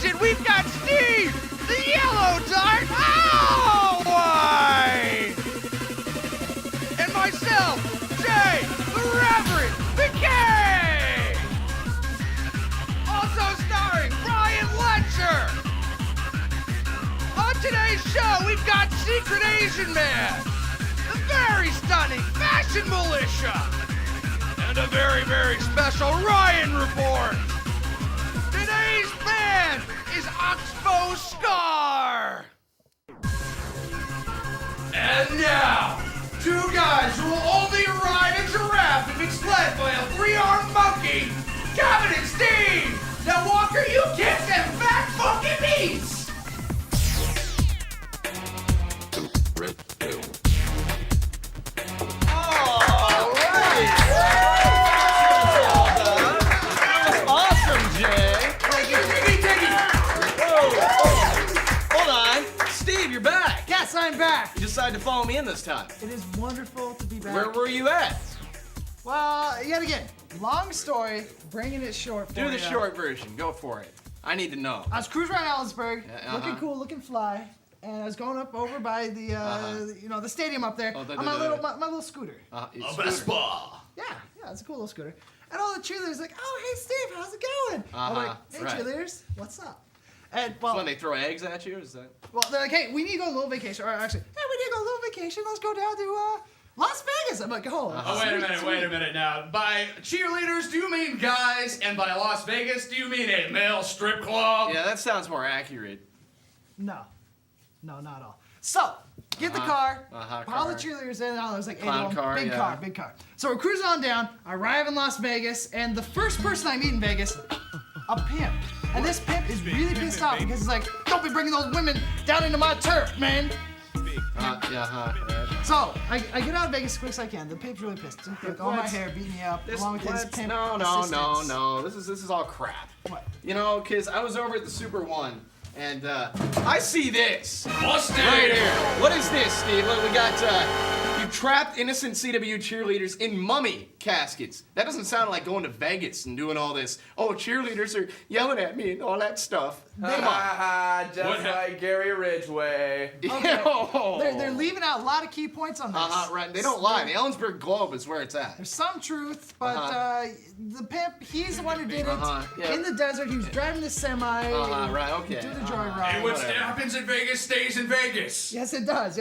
Nation, we've got Steve, the Yellow Dart Hallway! And myself, Jay, the Reverend McKay! Also starring Brian Letcher! On today's show, we've got Secret Asian Man, the very stunning Fashion Militia, and a very, very special Ryan Report. Today's band is Oxbow Scar. And now, two guys who will only ride a giraffe if it's led by a three-armed monkey, Kevin and Steve. Now, Walker, you kick them fat fucking meats. I'm back. You decided to follow me in this time. It is wonderful to be back. Where were you at? Well, yet again, long story, bringing it short for you. Do the short version. Go for it. I need to know. I was cruising around Ellensburg, looking cool, looking fly, and I was going up over by the, the stadium up there on my little scooter. A Vespa. Yeah, it's a cool little scooter. And all the cheerleaders like, oh, hey, Steve, how's it going? I'm like, hey, cheerleaders, what's up? And well, so when they throw eggs at you, is that? Well, they're like, hey, we need to go on a little vacation. Or actually, hey, we need to go on a little vacation. Let's go down to Las Vegas. I'm like, oh. Wait a minute now. By cheerleaders, do you mean guys? And by Las Vegas, do you mean a male strip club? Yeah, that sounds more accurate. No, not at all. So, get the car, pile the cheerleaders in, and I was like, hey, big car. So we're cruising on down, I arrive in Las Vegas, and the first person I meet in Vegas, a pimp. And this pimp is really pissed off because he's like, don't be bringing those women down into my turf, man. So, I get out of Vegas as quick as I can. The pimp's really pissed. Like, all my hair beating me up, along with his pimp assistants. No. This is all crap. What? You know, because I was over at the Super One, and I see this. Mustang! Right here. What is this, Steve? Look, we got, you trapped innocent CW cheerleaders in mummy caskets. That doesn't sound like going to Vegas and doing all this. Oh, cheerleaders are yelling at me and all that stuff. Come on. Just like Gary Ridgway. Okay. They're leaving out a lot of key points on this. Right. They don't lie. The Ellensburg Globe is where it's at. There's some truth, but the pimp, he's the one who did it. In the desert, he was driving the semi. Right, okay. Do the joyride. And what happens in Vegas stays in Vegas. Yes, it does.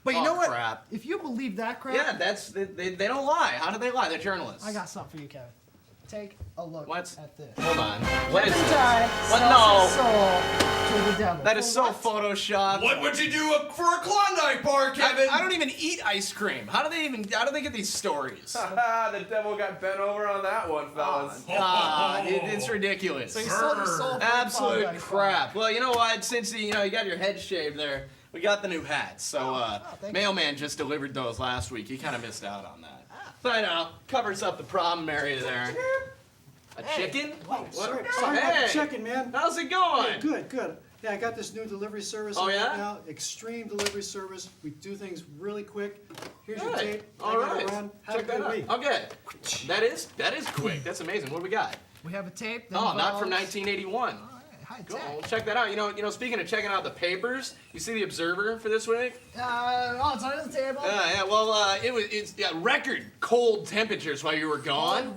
But you know what? Crap. If you believe that crap. Yeah, they don't lie. How do they lie? They're journalists. I got something for you, Kevin. Take a look at this. Hold on. What is this? What? No. Soul to the devil. That is so photoshopped. What would you do for a Klondike bar, Kevin? I don't even eat ice cream. How do they get these stories? The devil got bent over on that one, fellas. It's ridiculous. So you sold your soul for absolute crap. Well, you know what? Since you got your head shaved there, we got the new hats. So mailman just delivered those last week. You kind of missed out on that. But I know, covers up the problem area there. A chicken? Sorry about the chicken, man. How's it going? Good. Yeah, I got this new delivery service right now. Extreme delivery service. We do things really quick. Here's your tape. All right. Check that out. Okay. That is quick. That's amazing. What do we got? We have a tape. Not from 1981. Cool. Check that out. You know. Speaking of checking out the papers, you see the Observer for this week? It's on the table. Yeah. Well, it's record cold temperatures while you were gone.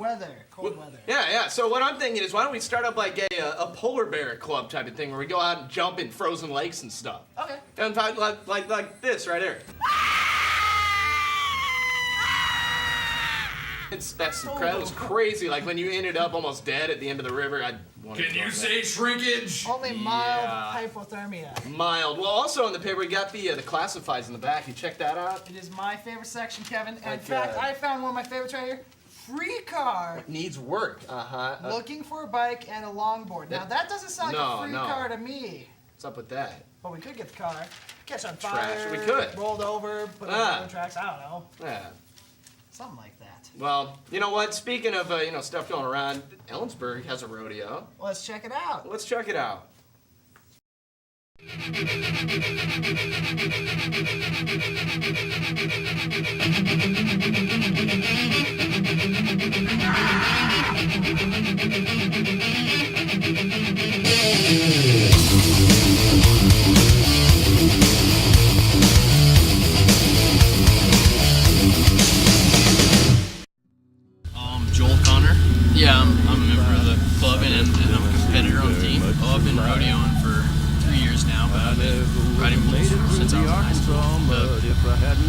Cold weather. Yeah. So what I'm thinking is, why don't we start up like a polar bear club type of thing, where we go out and jump in frozen lakes and stuff. Okay. And like this right here. That was crazy. Like when you ended up almost dead at the end of the river. Can you say shrinkage? Only mild hypothermia. Mild. Well, also on the paper we got the classifieds in the back. You check that out. It is my favorite section, Kevin. In fact, I found one of my favorites right here. Free car. Needs work. Looking for a bike and a longboard. Now that doesn't sound like a free car to me. What's up with that? But we could get the car, catch on fire. Trash. We could. Rolled over, put it on the tracks. I don't know. Yeah. Something like that. Well, you know what? Speaking of stuff going around, Ellensburg has a rodeo. Let's check it out. Let's check it out. I've been rodeoing for 3 years now, but I've been riding bulls since I was in high school.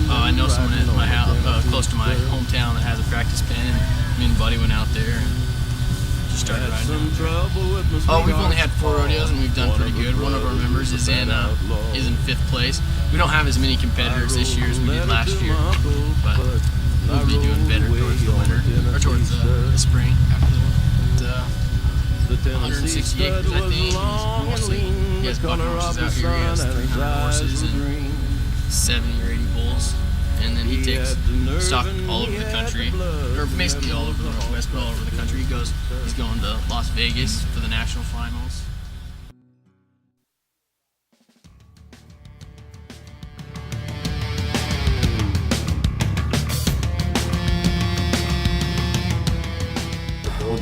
I know someone at my house, close to my hometown, that has a practice pen, and me and Buddy went out there and just started riding. We've only had 4 rodeos and we've done pretty good. One of our members is in 5th place. We don't have as many competitors this year as we did last year, but we'll be doing better towards the winter, or towards the spring after the 160 acres, I think. Mostly, he has buck horses out here. He has 300 horses and 70 or 80 bulls. And then he takes stock all over the country, or basically all over the Northwest, but all over the country. He's going to Las Vegas for the national finals.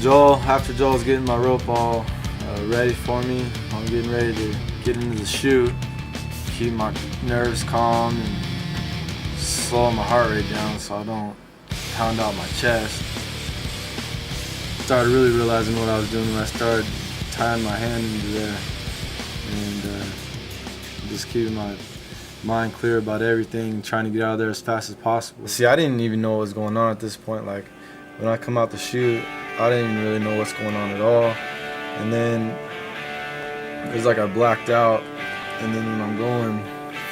Well, after Joel's getting my rope all ready for me, I'm getting ready to get into the chute, keep my nerves calm and slow my heart rate down so I don't pound out my chest. Started really realizing what I was doing when I started tying my hand into there and just keeping my mind clear about everything, trying to get out of there as fast as possible. See, I didn't even know what was going on at this point. Like, when I come out the chute, I didn't even really know what's going on at all. And then it was like I blacked out, and then when I'm going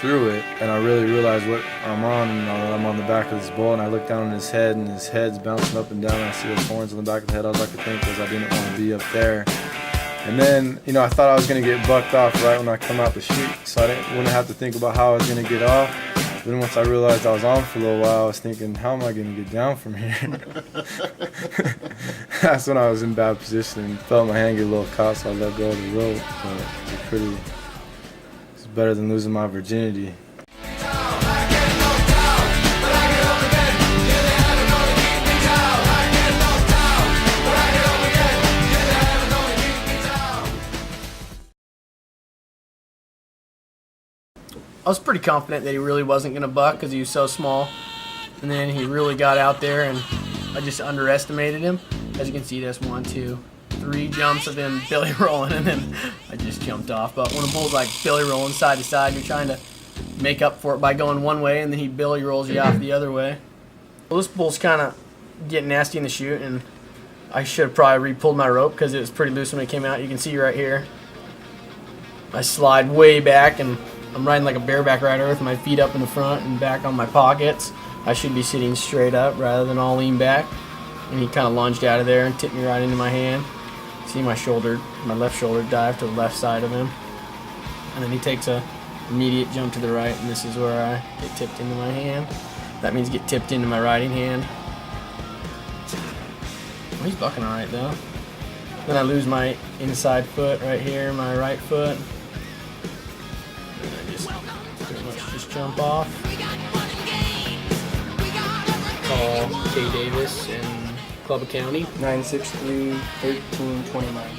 through it and I really realize what I'm on, and I'm on the back of this bull, and I look down on his head and his head's bouncing up and down, and I see those horns on the back of the head. All I could think was I didn't want to be up there. And then, I thought I was going to get bucked off right when I come out the chute, so I wouldn't have to think about how I was going to get off. Then once I realized I was on for a little while, I was thinking, how am I going to get down from here? That's when I was in bad position and felt my hand get a little caught, so I let go of the rope. But it's better than losing my virginity. I was pretty confident that he really wasn't going to buck because he was so small. And then he really got out there and I just underestimated him. As you can see, that's 1, 2, 3 jumps of him belly rolling, and then I just jumped off. But when a bull's like belly rolling side to side, you're trying to make up for it by going one way, and then he belly rolls you off the other way. Well, this bull's kind of getting nasty in the chute, and I should have probably re-pulled my rope because it was pretty loose when it came out. You can see right here, I slide way back, and I'm riding like a bareback rider with my feet up in the front and back on my pockets. I should be sitting straight up rather than all lean back. And he kind of lunged out of there and tipped me right into my hand. See my left shoulder dive to the left side of him. And then he takes a immediate jump to the right, and this is where I get tipped into my hand. That means get tipped into my riding hand. Oh, he's bucking all right though. Then I lose my inside foot right here, my right foot. And I just pretty much just jump off. Call K. Davis in Clubba County. 963-1329.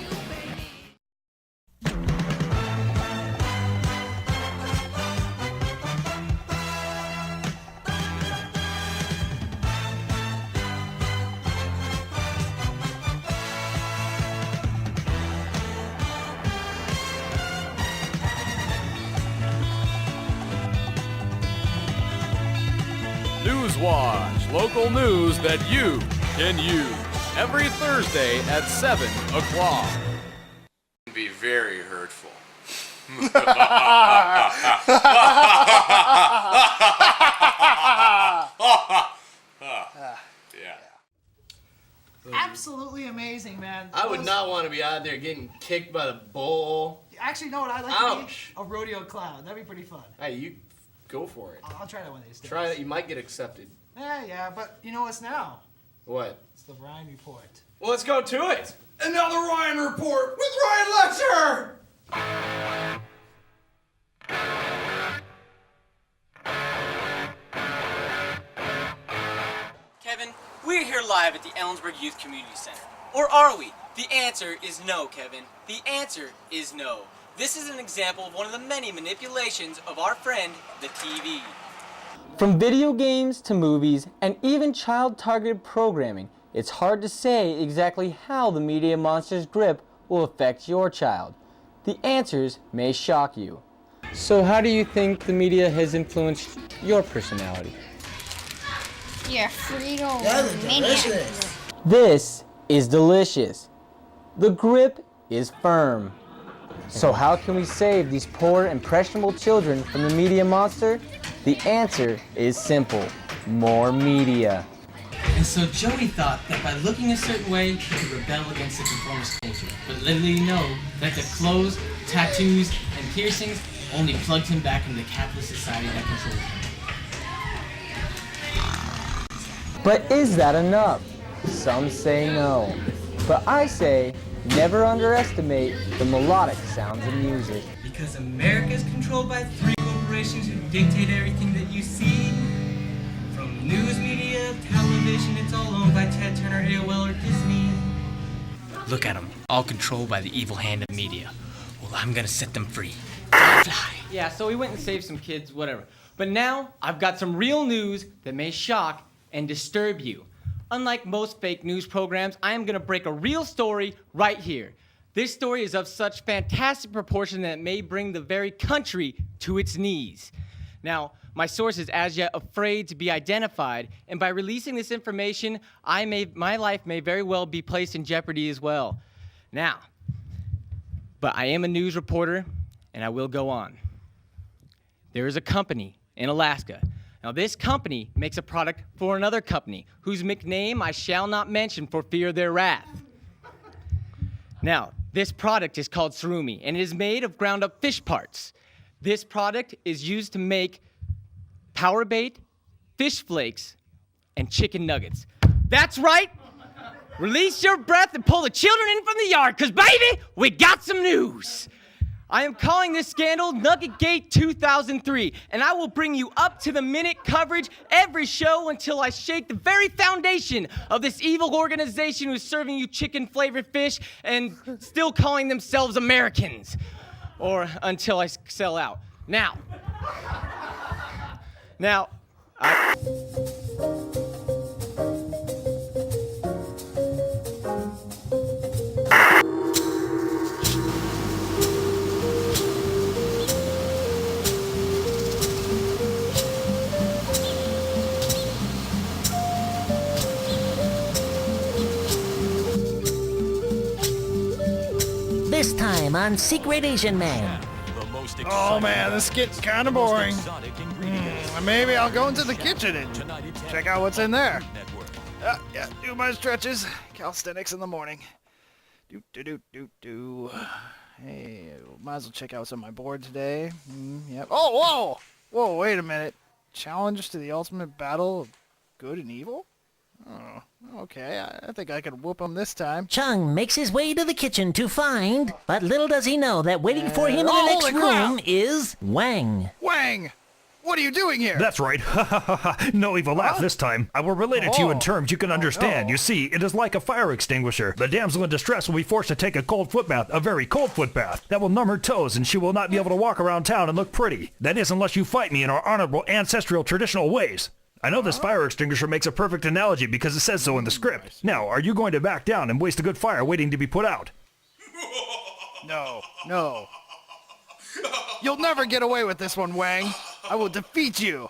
Newswatch, local news that you can use. Every Thursday at 7 o'clock. Be very hurtful. Yeah. Absolutely amazing, man. I would not want to be out there getting kicked by the bull. Actually, no, I'd like to be a rodeo clown. That'd be pretty fun. Hey, you go for it. I'll try that one of these days. Try it. You might get accepted. Yeah, but you know what's now? What? It's the Ryan Report. Well, let's go to it. Another Ryan Report with Ryan Letcher! Kevin, we're here live at the Ellensburg Youth Community Center. Or are we? The answer is no, Kevin. The answer is no. This is an example of one of the many manipulations of our friend, the TV. From video games to movies and even child-targeted programming, it's hard to say exactly how the media monster's grip will affect your child. the answers may shock you. So how do you think the media has influenced your personality? You're Frito-Maniac. This is delicious. The grip is firm. So how can we save these poor, impressionable children from the media monster? The answer is simple. More media. And so Joey thought that by looking a certain way, he could rebel against the conformist culture. But little did he know that the clothes, tattoos, and piercings only plugged him back into the capitalist society that controlled him. But is that enough? Some say no. But I say, never underestimate the melodic sounds of music. Because America is controlled by 3 corporations who dictate everything that you see. From news media, television, it's all owned by Ted Turner, AOL, or Disney. Look at them, all controlled by the evil hand of media. Well, I'm gonna set them free. Fly. Yeah, so we went and saved some kids, whatever. But now, I've got some real news that may shock and disturb you. Unlike most fake news programs, I am gonna break a real story right here. This story is of such fantastic proportion that it may bring the very country to its knees. Now, my source is as yet afraid to be identified, and by releasing this information, my life may very well be placed in jeopardy as well. Now, but I am a news reporter, and I will go on. There is a company in Alaska. Now, this company makes a product for another company, whose nickname I shall not mention for fear of their wrath. Now, this product is called surumi, and it is made of ground-up fish parts. This product is used to make power bait, fish flakes, and chicken nuggets. That's right! Release your breath and pull the children in from the yard, because, baby, we got some news! I am calling this scandal Nugget Gate 2003, and I will bring you up-to-the-minute coverage every show until I shake the very foundation of this evil organization who's serving you chicken-flavored fish and still calling themselves Americans. Or until I sell out. Now, This time on Secret Asian Man. Oh man, this gets kind of boring. Maybe I'll go into the kitchen and check out what's in there. Yeah, do my stretches. Calisthenics in the morning. Hey, might as well check out what's on my board today. Yep. Oh, whoa, wait a minute. Challenge to the ultimate battle of good and evil? Oh, okay, I think I can whoop him this time. Chung makes his way to the kitchen to find, but little does he know that waiting for him in the next room is Wang. Wang! What are you doing here? That's right. No evil laugh this time. I will relate it to you in terms you can understand. You see, it is like a fire extinguisher. The damsel in distress will be forced to take a cold foot bath, a very cold foot bath. That will numb her toes and she will not be able to walk around town and look pretty. That is, unless you fight me in our honorable ancestral traditional ways. I know this fire extinguisher makes a perfect analogy because it says so in the script. Now, are you going to back down and waste a good fire waiting to be put out? No. You'll never get away with this one, Wang. I will defeat you.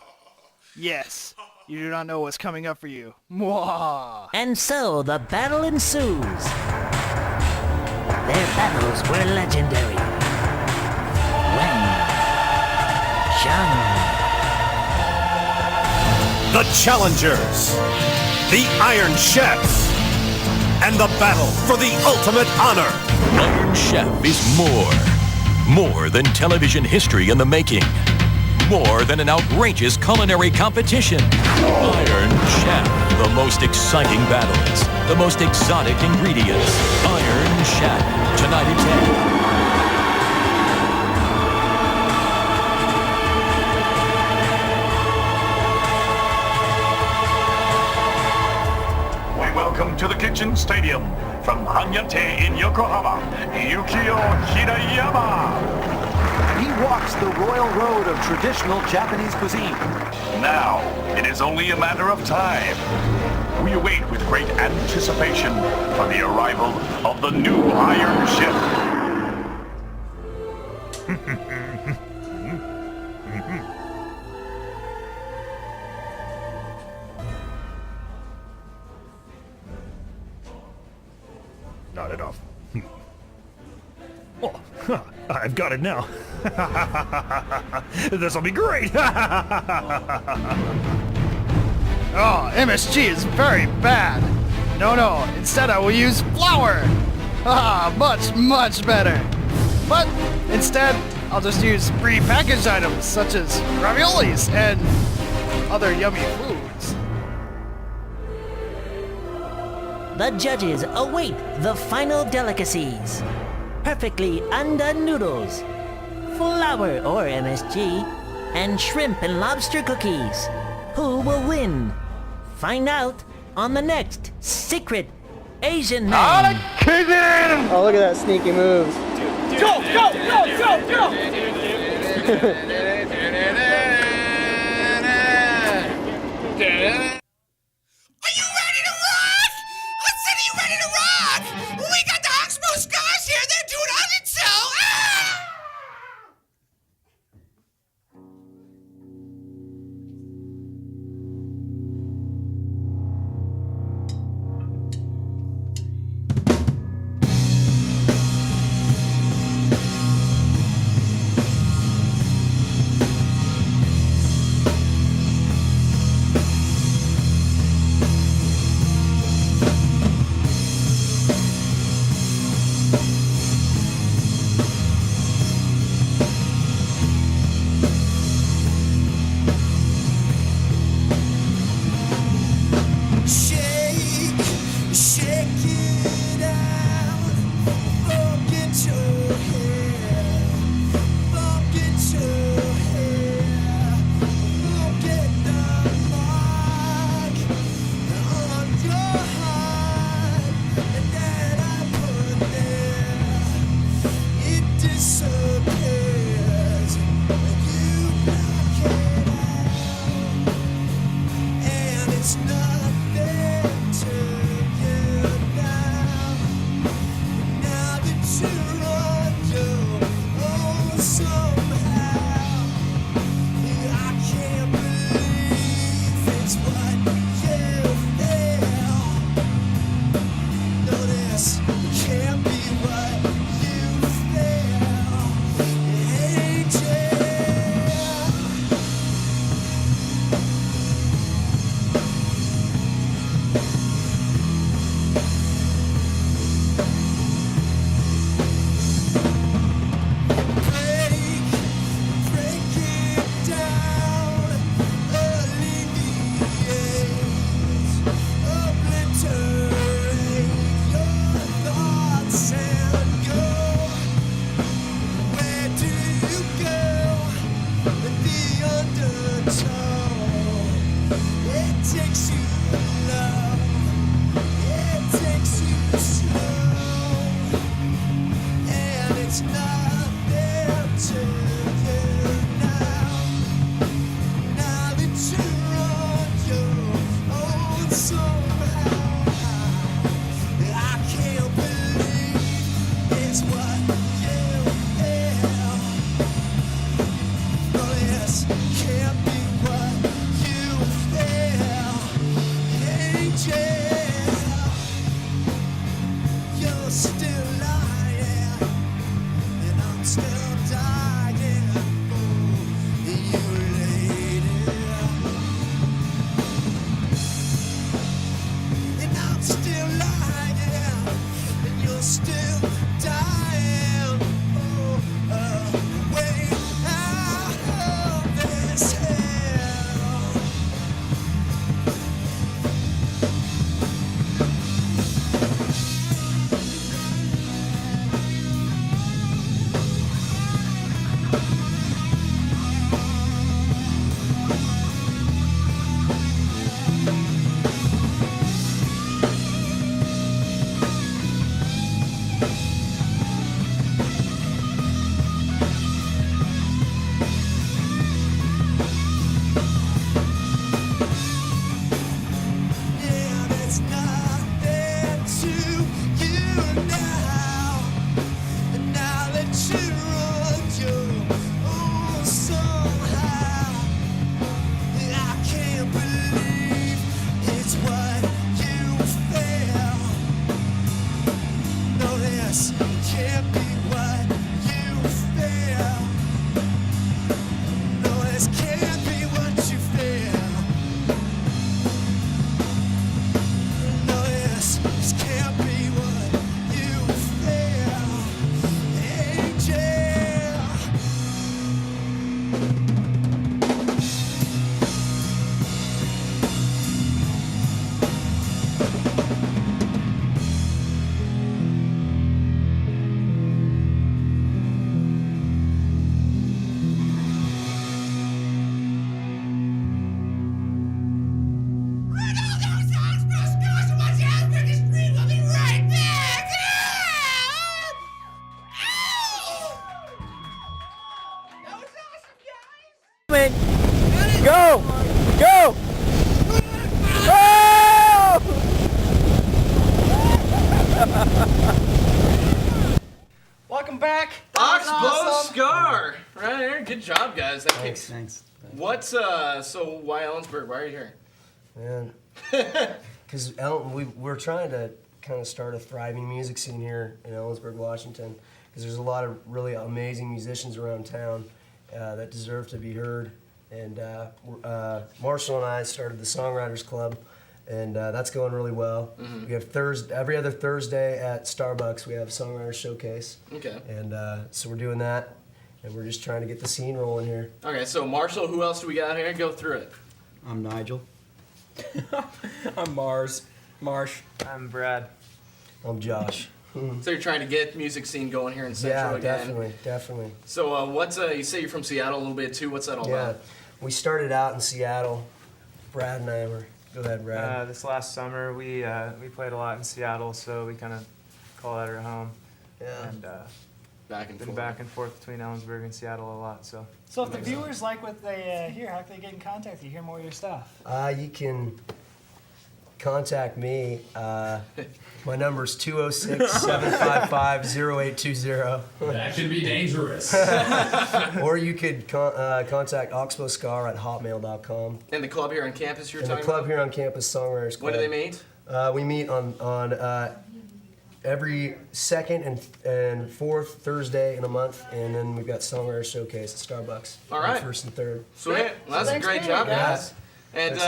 Yes, you do not know what's coming up for you. Mwah. And so the battle ensues. Their battles were legendary. Wang, Chung. The Challengers, the Iron Chefs, and the battle for the ultimate honor. Iron Chef is more than television history in the making. More than an outrageous culinary competition. Iron Chef, the most exciting battles, the most exotic ingredients. Iron Chef, tonight at 10. Welcome to the Kitchen Stadium from Hanyate in Yokohama, Yukio Hirayama. He walks the royal road of traditional Japanese cuisine. Now, it is only a matter of time. We await with great anticipation for the arrival of the new Iron Chef. Oh, I've got it now. This'll be great. Oh, MSG is very bad. No, instead I will use flour. Much better. But instead, I'll just use pre-packaged items such as raviolis and other yummy foods. The judges await the final delicacies. Perfectly undone noodles, flour or MSG, and shrimp and lobster cookies. Who will win? Find out on the next Secret Asian Man. Oh, look at that sneaky move. Go! Are you ready to rock? I said, are you ready to rock? We got the Oxbow Scars here. They're doing 100 so. open. Go! Go! Oh! Welcome back. Oxbow Scar! Right here. Good job, guys. That kicks. Thanks. What's, so why Ellensburg? Why are you here? Man, because we're trying to kind of start a thriving music scene here in Ellensburg, Washington, because there's a lot of really amazing musicians around town that deserve to be heard. And Marshall and I started the Songwriters Club, and that's going really well. Mm-hmm. We have every other Thursday at Starbucks, we have Songwriters Showcase. Okay. And so we're doing that, and we're just trying to get the scene rolling here. Okay, so Marshall, who else do we got here? Go through it. I'm Nigel. I'm Marsh. I'm Brad. I'm Josh. So you're trying to get music scene going here in Central again? Yeah, definitely. So what's, you say you're from Seattle a little bit too, what's that all about? We started out in Seattle. Brad and I were, go ahead, Brad. This last summer we played a lot in Seattle, so we kind of call that our home. Yeah. And been back and forth between Ellensburg and Seattle a lot, so. So if the viewers like what they hear, how can they get in contact with you, hear more of your stuff? You can contact me. My number is 206-755-0820. That could be dangerous. Or you could contact Oxbow Scar at hotmail.com. And the club here on campus you're talking about? The club here on campus, Songwriters Club. When do they meet? We meet on every second and fourth Thursday in a month, and then we've got Songwriters Showcase at Starbucks. All right. First and third. Sweet. Well, that's a great job, guys. And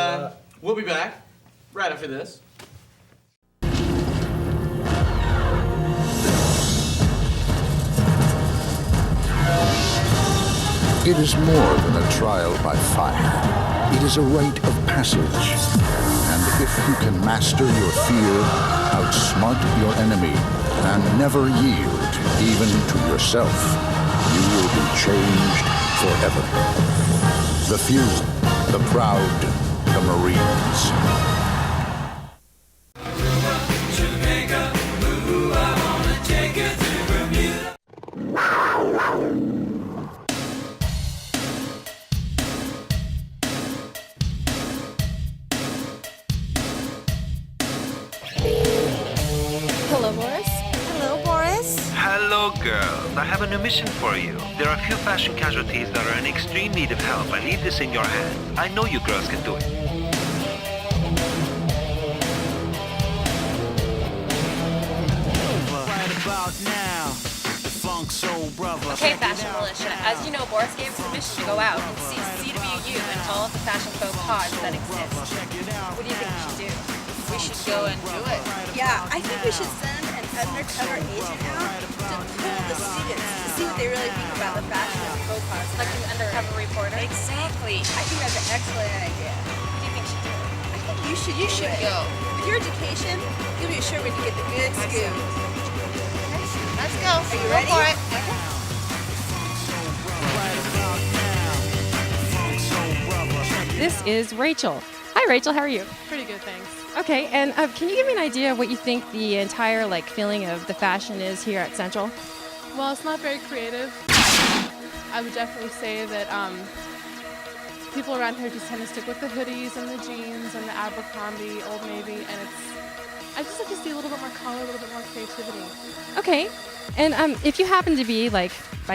we'll be back right after this. It is more than a trial by fire. It is a rite of passage. And if you can master your fear, outsmart your enemy, and never yield, even to yourself, you will be changed forever. The few, the proud, the Marines. Hello, Boris. Hello, Boris. Hello, girls. I have a new mission for you. There are a few fashion casualties that are in extreme need of help. I leave this in your hands. I know you girls can do it. Right about now, the funk soul brother. Okay, Fashion Militia. As you know, Boris gave us permission to go out and see CWU and all of the fashion faux pas that exist. What do you think we should do? We should go and do it. Yeah, I think we should send an undercover agent out to pull the students to see what they really think about the fashion and faux pas. Like an undercover reporter? Exactly. I think that's an excellent idea. What do you think should do it? I think you should go. With your education, you'll be sure we can get the good scoop. Let's go. Are you ready? Go for it. This is Rachel. Hi, Rachel. How are you? Pretty good, thanks. Okay, and can you give me an idea of what you think the entire feeling of the fashion is here at Central? Well, it's not very creative. I would definitely say that people around here just tend to stick with the hoodies and the jeans and the Abercrombie, Old Navy, and I just like to see a little bit more color, a little bit more creativity. Okay, and if you happen to be, by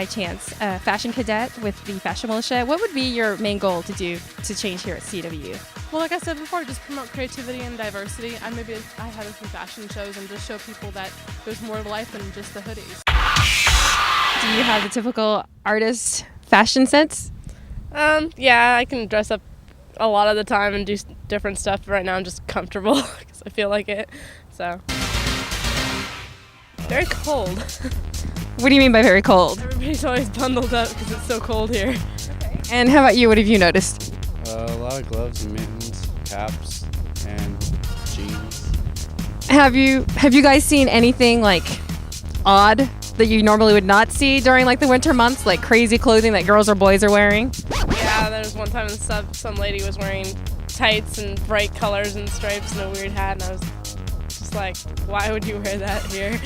chance, a fashion cadet with the Fashion Militia, what would be your main goal to do to change here at CW? Well, like I said before, just promote creativity and diversity. I have a few fashion shows and just show people that there's more to life than just the hoodies. Do you have the typical artist fashion sense? Yeah, I can dress up a lot of the time and do different stuff. Right now I'm just comfortable because I feel like it. So, very cold. What do you mean by very cold? Everybody's always bundled up because it's so cold here. Okay. And how about you? What have you noticed? A lot of gloves and mittens, caps, and jeans. Have you guys seen anything odd that you normally would not see during the winter months, like crazy clothing that girls or boys are wearing? Yeah, there was one time some lady was wearing tights and bright colors and stripes and a weird hat, and I was just like, why would you wear that here?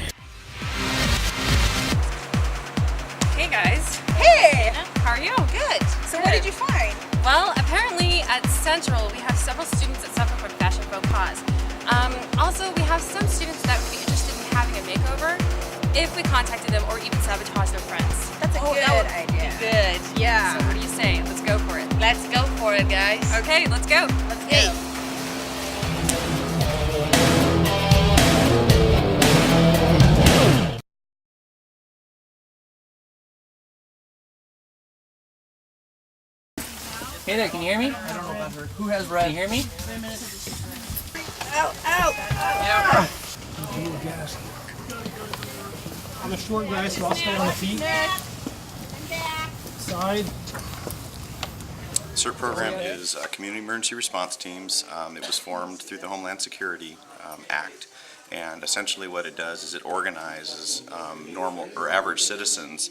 Hey guys. Hey! How are you? Good. So what did you find? Well, apparently at Central we have several students that suffer from fashion faux pas. Also, we have some students that would be interested in having a makeover if we contacted them or even sabotage their friends. That's a good idea. Good, yeah. So what do you say? Let's go for it. Let's go for it, guys. Okay, let's go. Let's go. Hey there, can you hear me? I don't know about her. Who has red? Can you hear me? Ow, ow, Yeah. I'm a short guy, so I'll stay on the feet. Side. CERT program is Community Emergency Response Teams. It was formed through the Homeland Security Act, and essentially what it does is it organizes normal or average citizens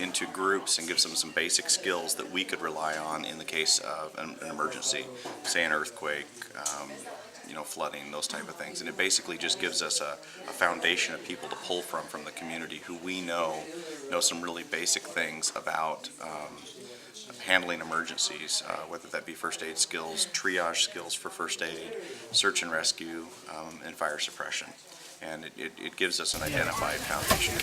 into groups and gives them some basic skills that we could rely on in the case of an emergency, say an earthquake, flooding, those type of things. And it basically just gives us a foundation of people to pull from the community who we know some really basic things about handling emergencies, whether that be first aid skills, triage skills for first aid, search and rescue, and fire suppression. And it gives us an identified foundation.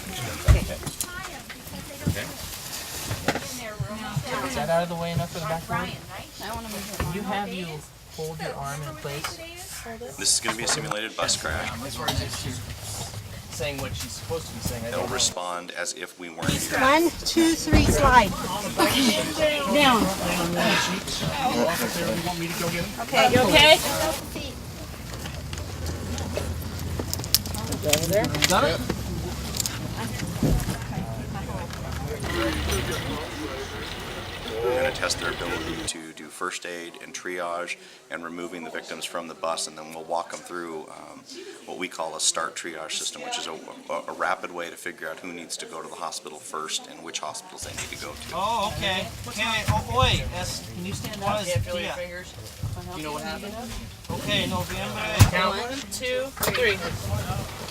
Is that out of the way enough for the backboard? Can you have you hold your arm in place? This is going to be a simulated bus crash. Saying what she's supposed to be saying. They'll respond as if we weren't here. 1, 2, 3, slide. Down. Okay, you okay? Over there. Got it? We're going to test their ability to do first aid and triage and removing the victims from the bus, and then we'll walk them through what we call a START triage system, which is a rapid way to figure out who needs to go to the hospital first and which hospitals they need to go to. Oh, okay. Okay, oh wait, can you stand up? Can't feel your fingers. Do you know what happened? Okay, November. Count 1, 2, 3.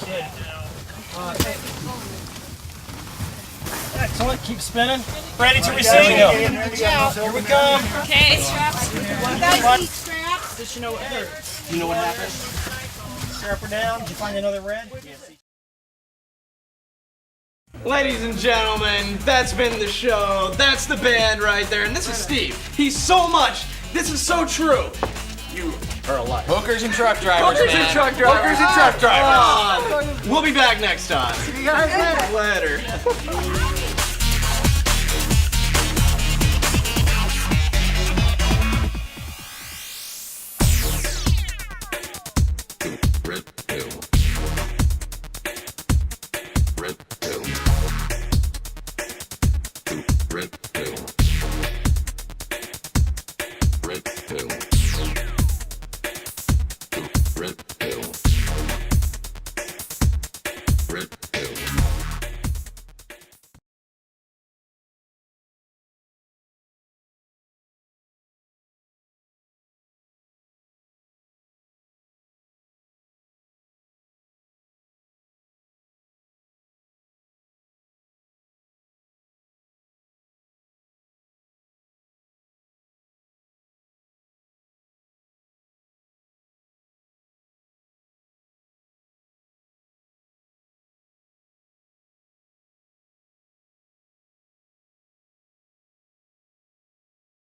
Okay. Excellent, keep spinning. Ready to receive. Here we come. Okay, straps. You guys need straps. Did you know what happened? Strap her down. Did you find another red? Ladies and gentlemen, that's been the show. That's the band right there. And this is Steve. He's so much. This is so true. You are alive. Hookers and truck drivers, Hookers man. and truck drivers. Hookers and truck drivers. We'll be back next time. See you guys later. Later.